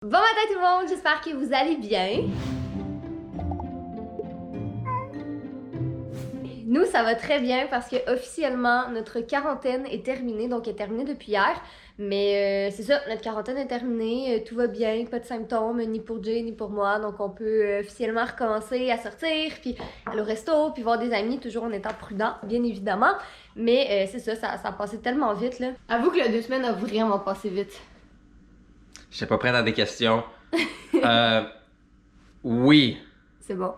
Bon matin tout le monde, j'espère que vous allez bien. Nous, ça va très bien parce que officiellement notre quarantaine est terminée, donc elle est terminée depuis hier. Mais c'est ça, notre quarantaine est terminée, tout va bien, pas de symptômes, ni pour Jay, ni pour moi. Donc on peut officiellement recommencer à sortir, puis aller au resto, puis voir des amis, toujours en étant prudent, bien évidemment. Mais c'est ça a passé tellement vite là. Avoue que le 2 semaines a vraiment passé vite. J'étais pas prête à des questions. Oui. C'est bon.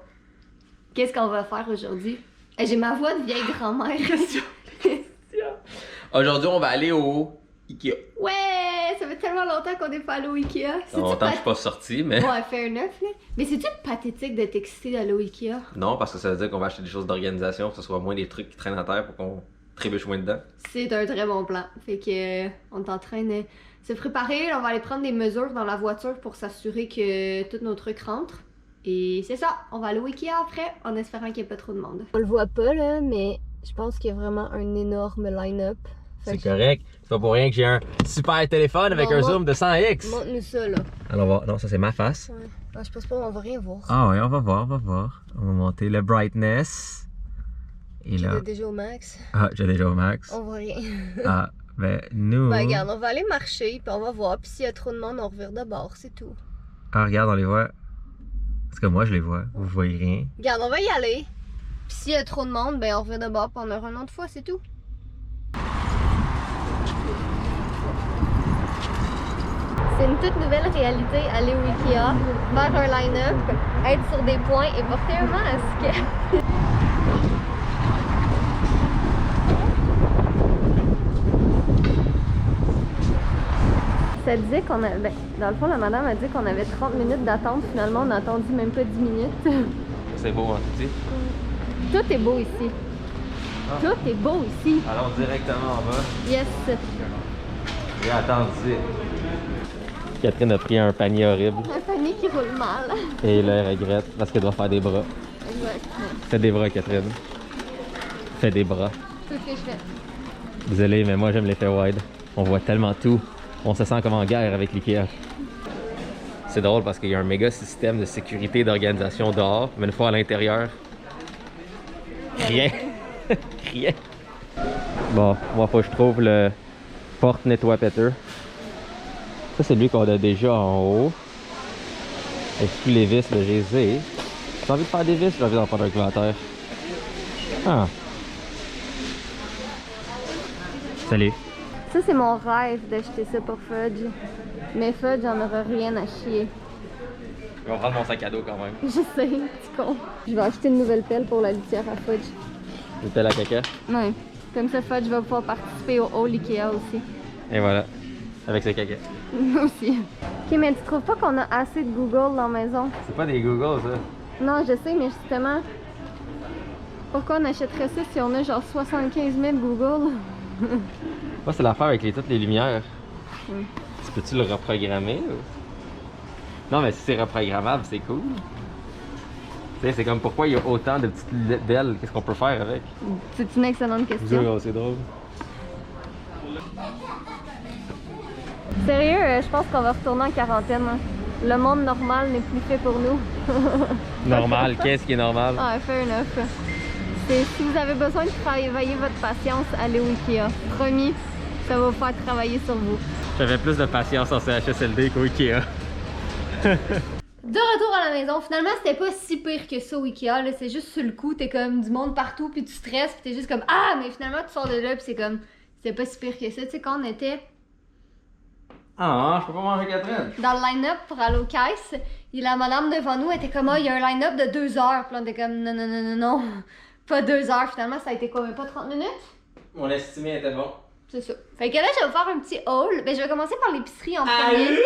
Qu'est-ce qu'on va faire aujourd'hui? J'ai ma voix de vieille grand-mère. Aujourd'hui, on va aller au Ikea. Ouais, ça fait tellement longtemps qu'on n'est pas allé au Ikea. Ça fait longtemps que je suis pas sorti, mais... Ouais, fair enough, là. Mais c'est-tu pathétique d'être excité d'aller au Ikea? Non, parce que ça veut dire qu'on va acheter des choses d'organisation, que ce soit moins des trucs qui traînent à terre pour qu'on trébuche moins dedans. C'est un très bon plan. Fait que on est en train de se préparer. On va aller prendre des mesures dans la voiture pour s'assurer que tous nos trucs rentrent. Et c'est ça, on va aller au Ikea après, en espérant qu'il n'y ait pas trop de monde. On le voit pas là, mais je pense qu'il y a vraiment un énorme line-up. C'est correct. C'est pas pour rien que j'ai un super téléphone avec un zoom de 100x. Montre-nous ça là. Alors, on va... Non, ça c'est ma face. Ouais. Ah, je pense pas qu'on va rien voir. Ah ouais, on va voir, on va voir. On va monter le brightness. Et là... J'ai déjà au max. Ah, j'ai déjà au max. On voit rien. Ah, ben nous... Ben regarde, on va aller marcher, puis on va voir. Puis s'il y a trop de monde, on revire de bord, c'est tout. Ah, regarde, on les voit. Parce que moi, je les vois. Vous voyez rien. Regarde, on va y aller. Puis s'il y a trop de monde, ben on revient de bord, puis on aura une autre fois, c'est tout. C'est une toute nouvelle réalité, aller au Ikea, faire un line-up, être sur des points et porter un masque. Ça disait qu'on avait... Ben, dans le fond, la madame a dit qu'on avait 30 minutes d'attente. Finalement, on a attendu même pas 10 minutes. C'est beau, hein, tu sais. Tout est beau ici. Ah. Tout est beau ici. Allons directement en bas. Yes. Et attends, ici. Catherine a pris un panier horrible. Un panier qui roule mal. Et là, elle regrette parce qu'elle doit faire des bras. Exact. Fais des bras, Catherine. Fais des bras. Tout ce que je fais. Désolé, mais moi, j'aime l'effet wide. On voit tellement tout. On se sent comme en guerre avec l'Ikea. C'est drôle parce qu'il y a un méga système de sécurité et d'organisation dehors, mais une fois à l'intérieur, rien. Rien. Bon, moi, faut que je trouve le porte-nettoie-péteur. Ça, c'est lui qu'on a déjà en haut. Et puis les vis, là, j'ai les ai. J'ai envie de faire des vis, j'ai envie d'en faire un culotteur. Ah. Salut. Ça, c'est mon rêve d'acheter ça pour Fudge. Mais Fudge, j'en aurais rien à chier. Je vais prendre mon sac à dos quand même. Je sais, petit con. Je vais acheter une nouvelle pelle pour la litière à Fudge. Une pelle à caca. Ouais. Comme ça, Fudge va pouvoir participer au haul Ikea aussi. Et voilà. Avec ses caca. Moi aussi. Ok, mais tu trouves pas qu'on a assez de Google dans la maison? C'est pas des Google, ça. Non, je sais, mais justement, pourquoi on achèterait ça si on a genre 75 000 Google? Moi, c'est l'affaire avec toutes les lumières. Mm. Tu peux-tu le reprogrammer? Ou... Non, mais si c'est reprogrammable, c'est cool. Tu sais, c'est comme pourquoi il y a autant de petites lunettes d'ailes. Qu'est-ce qu'on peut faire avec? C'est une excellente question. C'est drôle. Sérieux, je pense qu'on va retourner en quarantaine. Hein. Le monde normal n'est plus fait pour nous. Normal, qu'est-ce qui est normal? Ah, fair enough. Si vous avez besoin de travailler votre patience, allez au Ikea. Promis, ça va vous faire travailler sur vous. J'avais plus de patience en CHSLD qu'au Ikea. De retour à la maison, finalement c'était pas si pire que ça au Ikea, là, c'est juste sur le coup, t'es comme du monde partout puis tu stresses puis t'es juste comme ah, mais finalement tu sors de là puis c'est comme, c'était pas si pire que ça, tu sais quand on était Ah, je peux pas manger Catherine. dans le line-up pour aller aux caisses, et la madame devant nous était comme ah, il y a un line-up de 2 heures, puis là on était comme non non non non non, pas 2 heures, finalement ça a été quoi, même pas 30 minutes? Mon estimé était bon. C'est ça. Fait que là, je vais vous faire un petit haul. Ben, je vais commencer par l'épicerie en premier.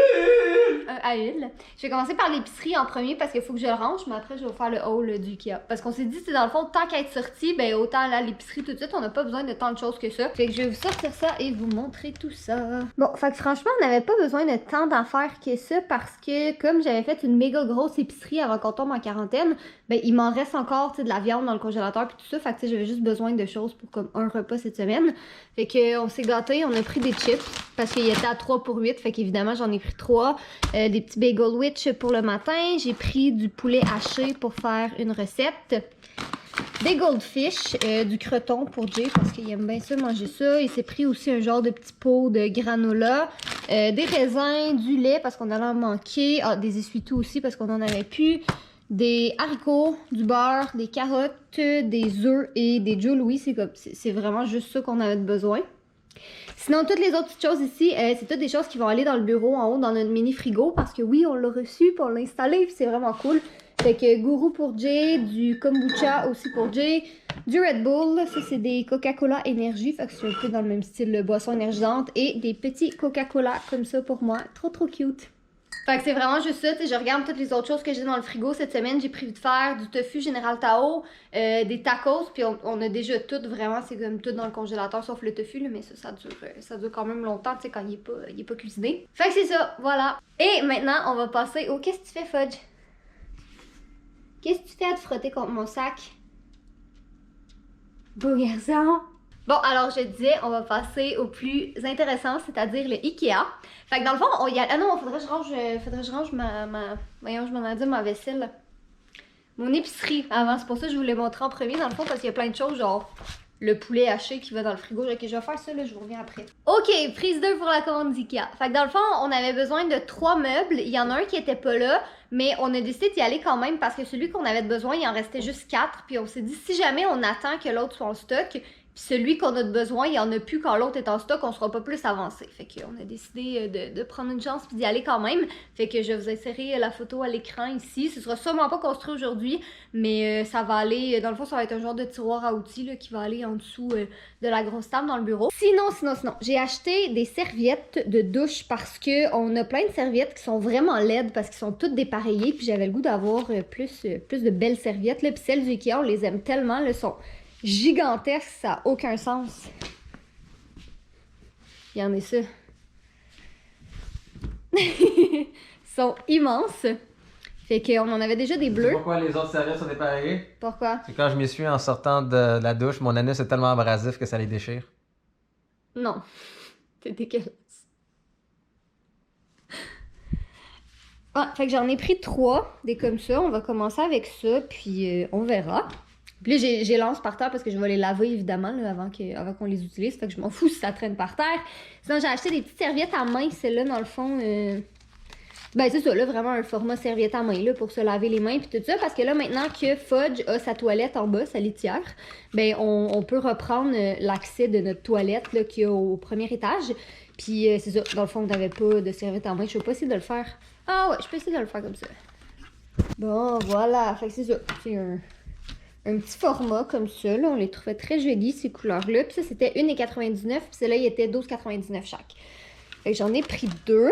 Haul. Je vais commencer par l'épicerie en premier parce qu'il faut que je le range, mais après, je vais vous faire le haul du Ikea. Parce qu'on s'est dit, c'est dans le fond, tant qu'à être sorti, ben, autant aller à l'épicerie tout de suite, on n'a pas besoin de tant de choses que ça. Fait que je vais vous sortir ça et vous montrer tout ça. Bon, fait que franchement, on n'avait pas besoin de tant d'affaires que ça parce que, comme j'avais fait une méga grosse épicerie avant qu'on tombe en quarantaine, ben, il m'en reste encore, tu sais, de la viande dans le congélateur puis tout ça. Fait que, tu sais, j'avais juste besoin de choses pour comme un repas cette semaine. Fait que, on s'est gâtés, on a pris des chips parce qu'il était à 3 pour 8. Fait qu'évidemment, j'en ai pris 3. des petits bagel witch pour le matin. J'ai pris du poulet haché pour faire une recette. Des goldfish, du croton pour Jay parce qu'il aime bien ça manger ça. Il s'est pris aussi un genre de petit pot de granola. Des raisins, du lait parce qu'on allait en manquer. Ah, des essuie-tout aussi parce qu'on en avait plus. Des haricots, du beurre, des carottes, des œufs et des Joe Louis. C'est vraiment juste ça qu'on avait besoin. Sinon, toutes les autres petites choses ici, c'est toutes des choses qui vont aller dans le bureau en haut, dans notre mini frigo. Parce que oui, on l'a reçu, puis on l'a installé, puis c'est vraiment cool. Fait que gourou pour Jay, du kombucha aussi pour Jay, du Red Bull, ça c'est des Coca-Cola énergie, fait que c'est un peu dans le même style de boisson énergisante, et des petits Coca-Cola comme ça pour moi, trop cute. Fait que c'est vraiment juste ça, tu sais, je regarde toutes les autres choses que j'ai dans le frigo cette semaine. J'ai prévu de faire du tofu Général Tao, des tacos, puis on a déjà tout, vraiment, c'est comme tout dans le congélateur sauf le tofu, là, mais ça dure quand même longtemps, tu sais, quand il est pas cuisiné. Fait que c'est ça, voilà. Et maintenant, on va passer au qu'est-ce que tu fais, Fudge? Qu'est-ce que tu fais à te frotter contre mon sac? Beau garçon! Bon, alors je disais, on va passer au plus intéressant, c'est-à-dire le Ikea. Fait que dans le fond, on y a... Ah non, faudrait que je range ma... Voyons, je m'en ai dit ma vaisselle. Mon épicerie avant, c'est pour ça que je vous l'ai montré en premier, dans le fond, parce qu'il y a plein de choses, genre le poulet haché qui va dans le frigo. Ok, je vais faire ça, là, je vous reviens après. Ok, prise 2 pour la commande d'Ikea. Fait que dans le fond, on avait besoin de 3 meubles. Il y en a un qui était pas là, mais on a décidé d'y aller quand même parce que celui qu'on avait besoin, il en restait juste 4. Puis on s'est dit, si jamais on attend que l'autre soit en stock, puis celui qu'on a de besoin, il n'y en a plus quand l'autre est en stock, on sera pas plus avancé. Fait qu'on a décidé de prendre une chance puis d'y aller quand même. Fait que je vais vous insérer la photo à l'écran ici. Ce sera sûrement pas construit aujourd'hui, mais ça va aller, dans le fond, ça va être un genre de tiroir à outils là, qui va aller en dessous de la grosse table dans le bureau. Sinon, j'ai acheté des serviettes de douche parce que on a plein de serviettes qui sont vraiment laides parce qu'ils sont toutes dépareillées. Puis j'avais le goût d'avoir plus de belles serviettes. Là. Puis celles du Ikea, on les aime tellement, elles sont gigantesques, ça n'a aucun sens. Regardez ça. Ils sont immenses. Fait qu'on en avait déjà des bleus. Pourquoi les autres serviettes sont dépareillées? Pourquoi? C'est quand je m'essuie en sortant de la douche, mon anus est tellement abrasif que ça les déchire. Non. C'est dégueulasse. Ah, fait que j'en ai pris 3, des comme ça. On va commencer avec ça, puis on verra. Puis là, j'ai lance par terre parce que je vais les laver évidemment là, avant qu'on les utilise. Fait que je m'en fous si ça traîne par terre. Sinon, j'ai acheté des petites serviettes à main. Celle-là, dans le fond, ben c'est ça, là, vraiment un format serviette à main là, pour se laver les mains puis tout ça. Parce que là, maintenant que Fudge a sa toilette en bas, sa litière, ben on peut reprendre l'accès de notre toilette là, qu'il y a au premier étage. Puis c'est ça, dans le fond, on n'avait pas de serviette à main. Je vais pas essayer de le faire. Ah ouais, je peux essayer de le faire comme ça. Bon, voilà. Fait que c'est ça. C'est un petit format comme ça, là. On les trouvait très jolis, ces couleurs-là. Puis ça, c'était 1,99$, puis celle-là, il était 12,99$ chaque. Fait que j'en ai pris 2.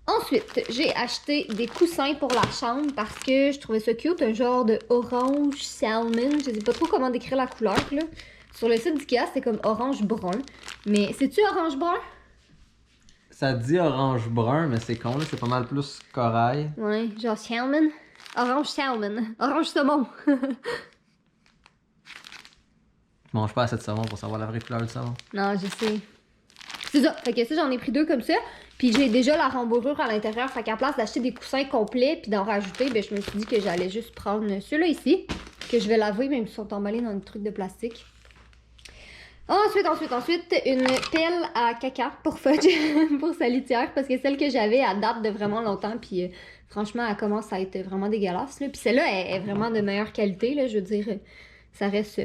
Ensuite, j'ai acheté des coussins pour la chambre parce que je trouvais ça cute, un genre de orange salmon. Je sais pas trop comment décrire la couleur, là. Sur le site d'Ikea, c'était comme orange-brun. Mais c'est-tu orange-brun? Ça dit orange-brun, mais c'est con, là. C'est pas mal plus corail. Ouais, genre salmon. Orange salmon. Orange saumon. Je mange pas assez de saumon pour savoir la vraie couleur du saumon. Non, je sais. C'est ça. Fait que ça, j'en ai pris 2 comme ça. Puis j'ai déjà la rembourrure à l'intérieur. Fait qu'à place d'acheter des coussins complets puis d'en rajouter, ben je me suis dit que j'allais juste prendre ceux-là ici. Que je vais laver, même s'ils sont emballés dans des trucs de plastique. Ensuite, une pelle à caca pour Fudge, pour sa litière. Parce que celle que j'avais, elle date de vraiment longtemps. Puis franchement, elle commence à être vraiment dégueulasse. Là. Puis celle-là est vraiment de meilleure qualité. Là. Je veux dire, ça reste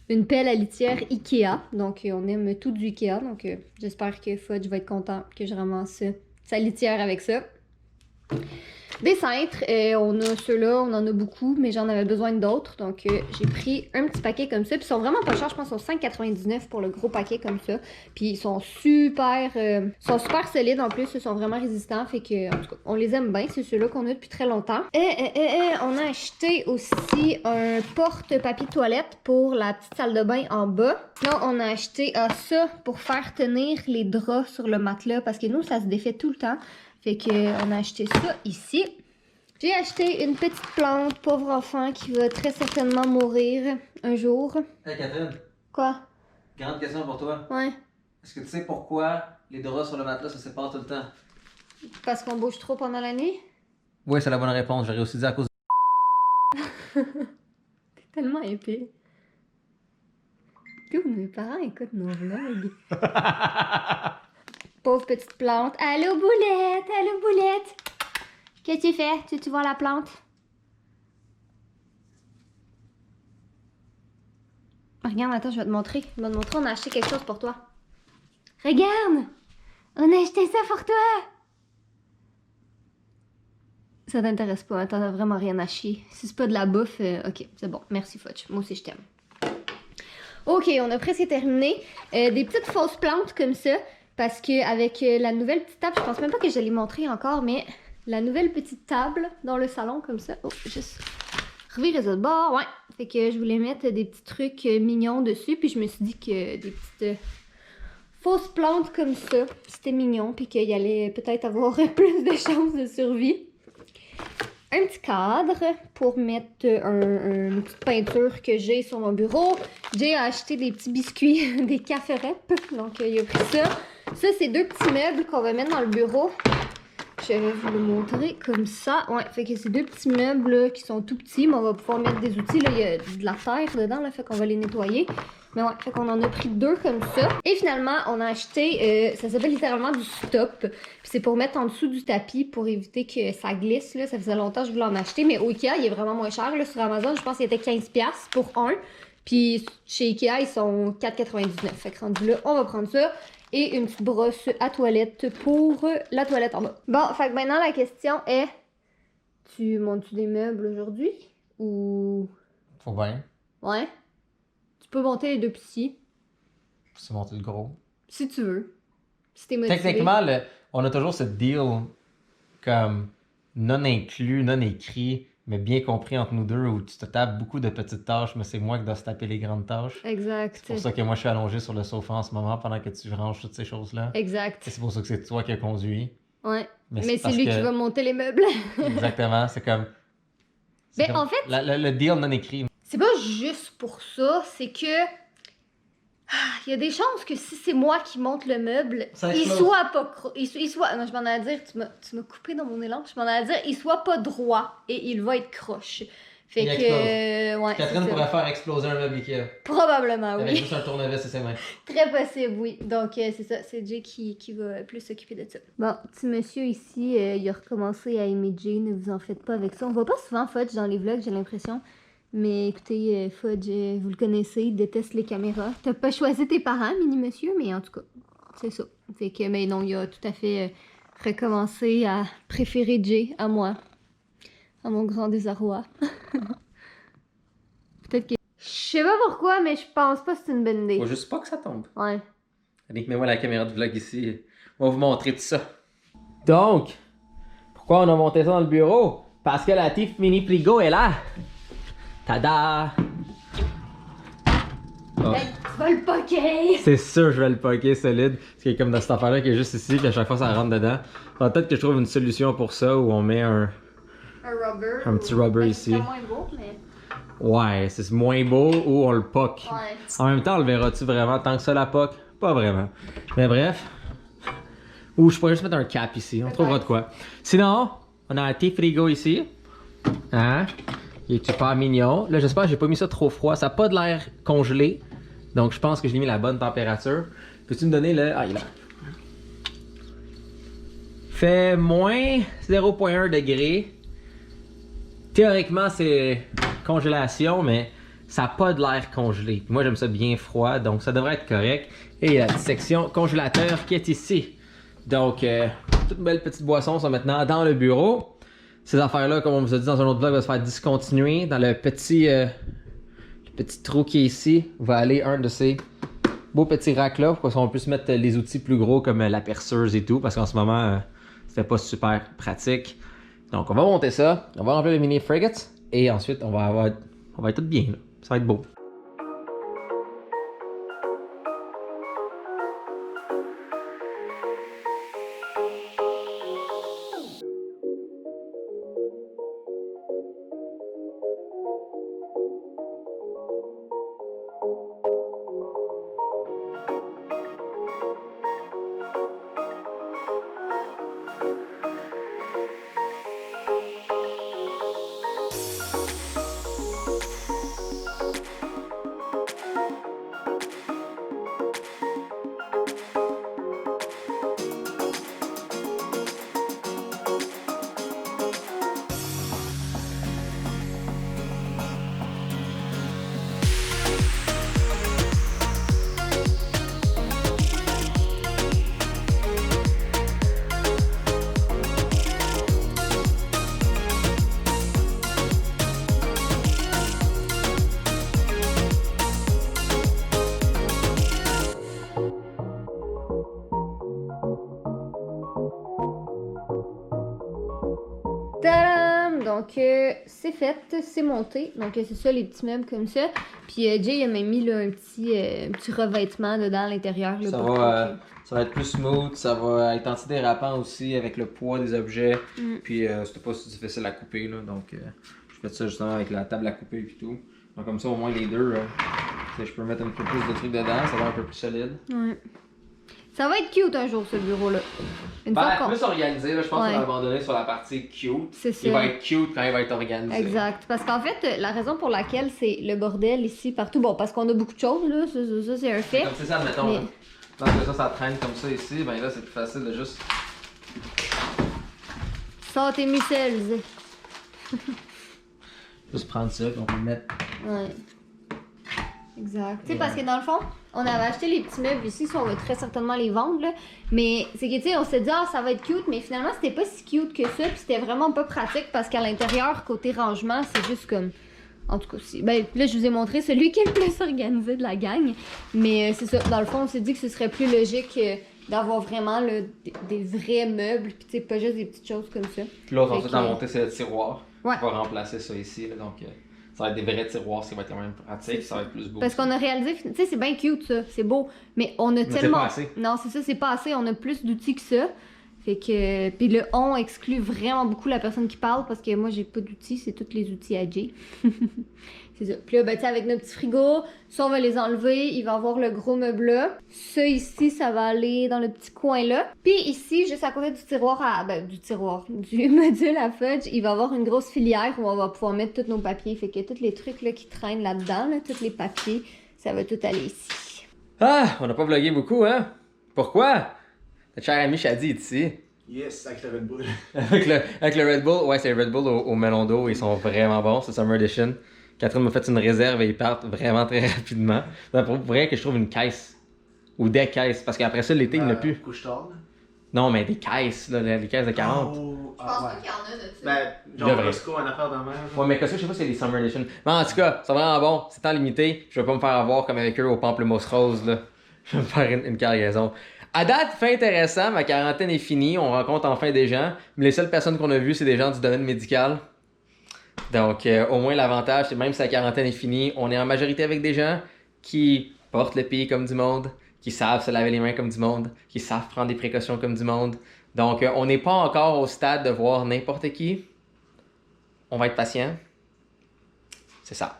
une pelle à litière Ikea. Donc, on aime tout du Ikea. Donc, j'espère que Fudge va être content que je ramasse sa litière avec ça. Des cintres, on a ceux-là, on en a beaucoup, mais j'en avais besoin d'autres. Donc, j'ai pris un petit paquet comme ça. Puis, ils sont vraiment pas chers, je pense qu'ils sont 5,99$ pour le gros paquet comme ça. Puis, ils sont super solides en plus. Ils sont vraiment résistants. Fait que, en tout cas, on les aime bien. C'est ceux-là qu'on a depuis très longtemps. On a acheté aussi un porte-papier de toilette pour la petite salle de bain en bas. Sinon, on a acheté ça pour faire tenir les draps sur le matelas. Parce que nous, ça se défait tout le temps. Fait qu'on a acheté ça ici. J'ai acheté une petite plante, pauvre enfant, qui va très certainement mourir un jour. Hey Catherine. Quoi? Grande question pour toi. Ouais. Est-ce que tu sais pourquoi les draps sur le matelas se séparent tout le temps? Parce qu'on bouge trop pendant l'année? Oui, c'est la bonne réponse. J'aurais aussi dit à cause T'es tellement épais. Tous mes parents écoutent nos vlogs. Pauvre petite plante. Allô, Boulette! Allô, Boulette! Qu'est-ce que tu fais? Tu vois la plante? Regarde, attends, je vais te montrer. Je vais te montrer, on a acheté quelque chose pour toi. Regarde! On a acheté ça pour toi! Ça t'intéresse pas, hein? T'en as vraiment rien à chier. Si c'est pas de la bouffe, ok, c'est bon. Merci, Fudge. Moi aussi, je t'aime. Ok, on a presque terminé. Des petites fausses plantes comme ça. Parce que avec la nouvelle petite table, je pense même pas que je l'ai montré encore, mais la nouvelle petite table dans le salon comme ça. Oh, juste revirer ça de bord, ouais. Fait que je voulais mettre des petits trucs mignons dessus, puis je me suis dit que des petites fausses plantes comme ça, c'était mignon, puis qu'il y allait peut-être avoir plus de chances de survie. Un petit cadre pour mettre une petite peinture que j'ai sur mon bureau. Jay a acheté des petits biscuits, des café rep, donc il a pris ça. Ça, c'est 2 petits meubles qu'on va mettre dans le bureau. Je vais vous le montrer comme ça. Ouais, fait que c'est 2 petits meubles là, qui sont tout petits, mais on va pouvoir mettre des outils. Là, il y a de la terre dedans, là, fait qu'on va les nettoyer. Mais ouais, fait qu'on en a pris 2 comme ça. Et finalement, on a acheté, ça s'appelle littéralement du stop. Puis c'est pour mettre en dessous du tapis pour éviter que ça glisse. Là. Ça faisait longtemps que je voulais en acheter, mais au Ikea, il est vraiment moins cher. Là, sur Amazon, je pense qu'il était 15$ pour un. Puis chez Ikea, ils sont 4,99$. Fait que rendu là, on va prendre ça. Et une petite brosse à toilette pour la toilette en bas. Bon, fait que maintenant la question est, tu montes-tu des meubles aujourd'hui? Ou... Faut bien. Ouais. Tu peux monter les 2 petits. C'est monter le gros. Si tu veux. Si t'es motivé. Techniquement, on a toujours ce deal comme non inclus, non écrit, mais bien compris entre nous deux où tu te tapes beaucoup de petites tâches, mais c'est moi qui dois se taper les grandes tâches. Exact. C'est pour ça que moi je suis allongé sur le sofa en ce moment pendant que tu ranges toutes ces choses-là. Exact. Et c'est pour ça que c'est toi qui as conduit. Ouais. Mais c'est c'est lui qui va monter les meubles. Exactement, c'est comme. Mais en fait. Le deal non écrit. C'est pas juste pour ça, c'est que. Il y a des chances que si c'est moi qui monte le meuble, il soit pas il soit non, je m'en allais dire, tu m'as coupé dans mon élan, je m'en allais dire, il soit pas droit et il va être croche. Fait que ouais, Catherine pourrait faire exploser un meuble Ikea. Probablement, oui. Avec juste un tournevis et ses mains. Très possible, oui. Donc c'est ça, c'est Jay qui va plus s'occuper de ça. Bon, petit monsieur ici, il a recommencé à aimer Jay, ne vous en faites pas avec ça. On voit pas souvent Fudge dans les vlogs, j'ai l'impression. Mais écoutez, Fudge, vous le connaissez, il déteste les caméras. T'as pas choisi tes parents, mini monsieur, mais en tout cas, c'est ça. Fait que, mais non, il a tout à fait recommencé à préférer Jay à moi. À mon grand désarroi. Peut-être que... Je sais pas pourquoi, mais je pense pas que c'est une bonne idée. Faut juste pas que ça tombe. Ouais. Allez, mets-moi la caméra de vlog ici. On va vous montrer tout ça. Donc, pourquoi on a monté ça dans le bureau? Parce que la Tiff Mini Pligo est là. Tada! Oh. Hey, tu vas le poker! C'est sûr je vais le poker solide. Parce qu'il est comme dans cette affaire-là qui est juste ici, puis à chaque fois ça rentre dedans. Peut-être que je trouve une solution pour ça où on met un rubber. Un petit rubber ici. C'est moins beau, mais... Ouais, c'est moins beau ou on le poke. Ouais. En même temps, on le verra-tu vraiment tant que ça la poke? Pas vraiment. Mais bref. Ou je pourrais juste mettre un cap ici, on trouvera de quoi. Sinon, on a un thé frigo ici. Hein? Il est super mignon. Là, j'espère que j'ai pas mis ça trop froid. Ça n'a pas de l'air congelé. Donc, je pense que je l'ai mis à la bonne température. Peux-tu me donner le... Ah, il est là. Fait moins 0,1 degré. Théoriquement, c'est congélation, mais ça n'a pas de l'air congelé. Moi, j'aime ça bien froid, donc ça devrait être correct. Et il y a la petite section congélateur qui est ici. Donc, toute une belle petite boisson sont maintenant dans le bureau. Ces affaires-là, comme on vous a dit dans un autre vlog, vont se faire discontinuer. Dans le petit trou qui est ici, va aller un de ces beaux petits racks-là pour qu'on puisse mettre les outils plus gros comme la perceuse et tout, parce qu'en ce moment, c'était pas super pratique. Donc, on va monter ça, on va remplir le mini frigate et ensuite, on va être tout bien, là. Ça va être beau. donc c'est fait, c'est monté. Donc c'est ça, les petits meubles comme ça. Puis Jay il a même mis là, un petit revêtement dedans à l'intérieur. Là, Ça va être plus smooth, ça va être antidérapant aussi avec le poids des objets. Puis c'était pas si difficile à couper là, donc je fais ça justement avec la table à couper et tout. Donc comme ça au moins les deux, je peux mettre un peu plus de trucs dedans, ça va être un peu plus solide. Ouais. Ça va être cute un jour ce bureau-là. Plus organisé, là, je pense qu'on va abandonner sur la partie cute. C'est ça. Il va être cute quand il va être organisé. Exact. Parce qu'en fait, la raison pour laquelle c'est le bordel ici partout, bon, parce qu'on a beaucoup de choses, là, ça c'est un fait. Comme c'est ça, admettons. Mais... Parce que ça traîne comme ça ici, ben là c'est plus facile de juste. Sors tes mucelles. Juste prendre ça, puis on peut le mettre. Ouais. Exact. Tu sais, parce que dans le fond, on avait acheté les petits meubles ici, ça on va très certainement les vendre, là. Mais c'est que, tu sais, on s'est dit, ah, ça va être cute, mais finalement, c'était pas si cute que ça, puis c'était vraiment pas pratique parce qu'à l'intérieur, côté rangement, c'est juste comme. En tout cas, ben, là, je vous ai montré celui qui est le plus organisé de la gang. Mais c'est ça, dans le fond, on s'est dit que ce serait plus logique d'avoir vraiment là, des vrais meubles, puis tu sais, pas juste des petites choses comme ça. Puis l'autre, ensuite, à monter, c'est le tiroir. Ouais. On va remplacer ça ici, là, donc. Ça va être des vrais tiroirs, ça va être quand même pratique, ça va être plus beau. Parce qu'on a réalisé, tu sais, c'est bien cute ça, c'est beau, mais on a tellement. C'est pas assez. Non, c'est ça, c'est pas assez, on a plus d'outils que ça. Fait que. Puis le on exclut vraiment beaucoup la personne qui parle parce que moi j'ai pas d'outils, c'est tous les outils à Jay. C'est ça. Puis là, ben, tu sais, avec nos petits frigos, ça on va les enlever, il va avoir le gros meuble là. Ça ici, ça va aller dans le petit coin là. Puis ici, juste à côté du tiroir du module à fudge, il va avoir une grosse filière où on va pouvoir mettre tous nos papiers. Fait que tous les trucs là qui traînent là-dedans, là, tous les papiers, ça va tout aller ici. Ah, on n'a pas vlogué beaucoup, hein? Pourquoi? Notre cher ami Shadi est ici. Yes, avec le Red Bull. avec le Red Bull, ouais, c'est le Red Bull au melon d'eau, ils sont vraiment bons, c'est Summer Edition. Catherine m'a fait une réserve et ils partent vraiment très rapidement. C'est pour vrai que je trouve une caisse. Ou des caisses, parce qu'après ça, l'été, il n'y en a plus. Couche-tard, là. Non, mais des caisses, là, les caisses de 40. Je pense pas qu'il y en a de ça. Ben, genre Costco, en affaire de mer. Ouais, mais Costco, je sais pas si c'est des Summer Edition. Mais en tout cas, c'est vraiment bon, c'est temps limité. Je vais pas me faire avoir comme avec eux au pamplemousse rose, là. Je vais me faire une cargaison. À date, fait intéressant, ma quarantaine est finie, on rencontre enfin des gens, mais les seules personnes qu'on a vues, c'est des gens du domaine médical. Donc, au moins, l'avantage, c'est même si la quarantaine est finie, on est en majorité avec des gens qui portent le pays comme du monde, qui savent se laver les mains comme du monde, qui savent prendre des précautions comme du monde. Donc, on n'est pas encore au stade de voir n'importe qui. On va être patient. C'est ça.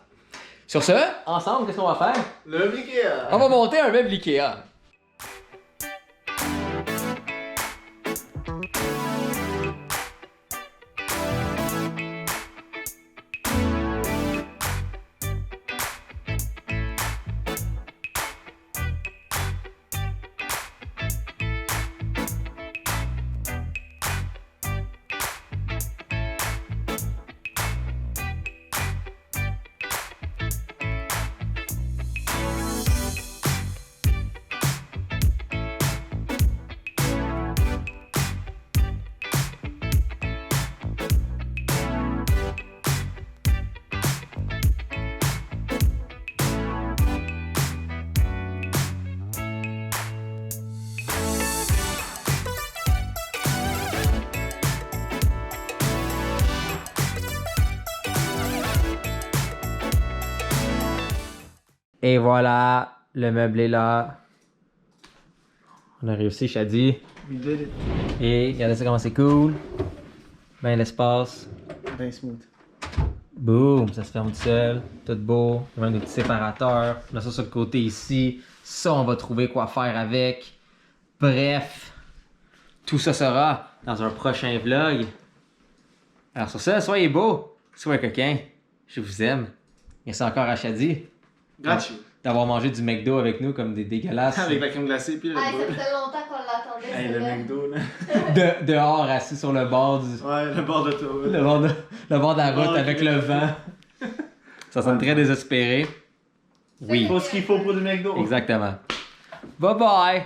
Sur ce, ensemble, qu'est-ce qu'on va faire? Le meuble Ikea! On va monter un meuble Ikea. Et voilà, le meuble est là. On a réussi, Shadi. We did it. Et regardez ça comment c'est cool. Ben l'espace. Ben smooth. Boum, ça se ferme tout seul. Tout beau. Il y a même des petits séparateurs. On a ça sur le côté ici. Ça, on va trouver quoi faire avec. Bref, tout ça sera dans un prochain vlog. Alors sur ça, soyez beaux. Soyez coquins. Je vous aime. Merci encore à Shadi. Gratuit. D'avoir mangé du McDo avec nous comme des dégueulasses. Avec la crème glacée puis le Ah, ça Bull. faisait longtemps qu'on l'attendait. Hey, le celle-là. McDo, là. Dehors, assis sur le bord du... Ouais, le bord de l'autoroute. Le bord de la route Oh, avec ok. le vent. Ça sonne très désespéré. Oui, Faut ce qu'il faut pour du McDo. exactement. Bye bye!